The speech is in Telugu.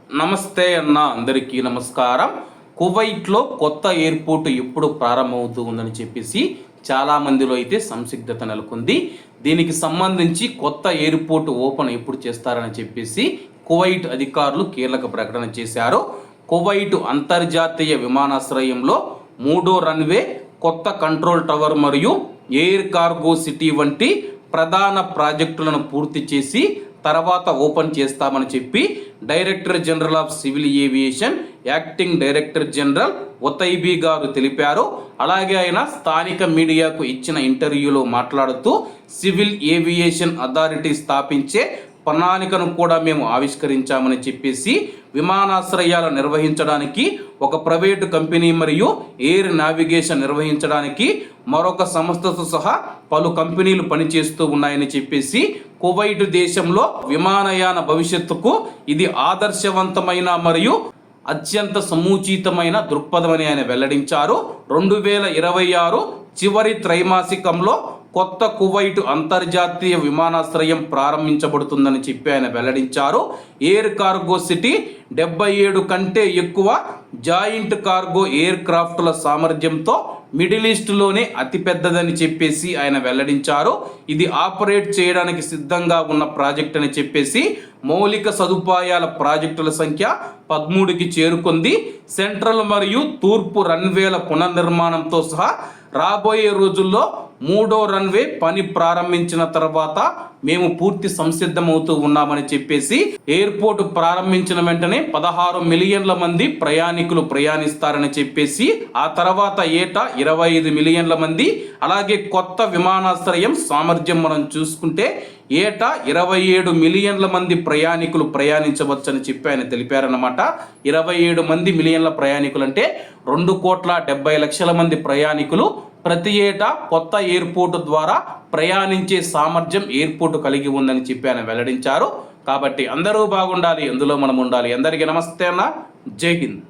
నమస్తే అన్న, అందరికీ నమస్కారం. కువైట్లో కొత్త ఎయిర్పోర్ట్ ఎప్పుడు ప్రారంభమవుతూ ఉందని చెప్పేసి చాలా మందిలో అయితే సంసిగ్ధత నెలకొంది. దీనికి సంబంధించి కొత్త ఎయిర్పోర్ట్ ఓపెన్ ఎప్పుడు చేస్తారని చెప్పేసి కువైట్ అధికారులు కీలక ప్రకటన చేశారు. కువైట్ అంతర్జాతీయ విమానాశ్రయంలో 3వ రన్వే, కొత్త కంట్రోల్ టవర్ మరియు ఎయిర్ కార్గో సిటీ వంటి ప్రధాన ప్రాజెక్టులను పూర్తి చేసి తర్వాత ఓపెన్ చేస్తామని చెప్పి director general of civil aviation, acting director general Otaibi గారు తెలిపారు. అలాగే ఆయన స్థానిక మీడియాకు ఇచ్చిన ఇంటర్వ్యూలో మాట్లాడుతూ సివిల్ ఏవియేషన్ అథారిటీ స్థాపించే ప్రణాళికను కూడా మేము ఆవిష్కరించామని చెప్పేసి విమానాశ్రయాలు నిర్వహించడానికి ఒక ప్రైవేటు కంపెనీ మరియు ఎయిర్ నావిగేషన్ నిర్వహించడానికి మరొక సంస్థతో సహా పలు కంపెనీలు పనిచేస్తూ ఉన్నాయని చెప్పేసి కువైట్ దేశంలో విమానయాన భవిష్యత్తుకు ఇది ఆదర్శవంతమైన మరియు అత్యంత సముచితమైన దృక్పథమని ఆయన వెల్లడించారు. 2026 చివరి త్రైమాసికంలో కొత్త కువైట్ అంతర్జాతీయ విమానాశ్రయం ప్రారంభించబడుతుందని చెప్పి ఆయన వెల్లడించారు. ఎయిర్ కార్గో సిటీ 77 కంటే ఎక్కువ జాయింట్ కార్గో ఎయిర్ క్రాఫ్ట్ల సామర్థ్యంతో మిడిల్ ఈస్ట్లోనే అతిపెద్దదని చెప్పేసి ఆయన వెల్లడించారు. ఇది ఆపరేట్ చేయడానికి సిద్ధంగా ఉన్న ప్రాజెక్ట్ అని చెప్పేసి మౌలిక సదుపాయాల ప్రాజెక్టుల సంఖ్య 13కి చేరుకుంది. సెంట్రల్ మరియు తూర్పు రన్వేల పునర్నిర్మాణంతో సహా రాబోయే రోజుల్లో 3వ రన్వే పని ప్రారంభించిన తర్వాత మేము పూర్తి సంసిద్ధమవుతూ ఉన్నామని చెప్పేసి ఎయిర్పోర్ట్ ప్రారంభించిన వెంటనే 16 మిలియన్ల మంది ప్రయాణికులు ప్రయాణిస్తారని చెప్పేసి ఆ తర్వాత ఏటా 25 మిలియన్ల మంది, అలాగే కొత్త విమానాశ్రయం సామర్థ్యం మనం చూసుకుంటే ఏటా 27 మిలియన్ల మంది ప్రయాణికులు ప్రయాణించవచ్చని చెప్పి ఆయన తెలిపారన్నమాట. 27 మిలియన్ల ప్రయాణికులు అంటే 2,70,00,000 మంది ప్రయాణికులు ప్రతి ఏటా కొత్త ఎయిర్పోర్టు ద్వారా ప్రయాణించే సామర్థ్యం ఎయిర్పోర్టు కలిగి ఉందని చెప్పి ఆయన వెల్లడించారు. కాబట్టి అందరూ బాగుండాలి, అందులో మనం ఉండాలి. అందరికీ నమస్తే అన్న, జై హింద్.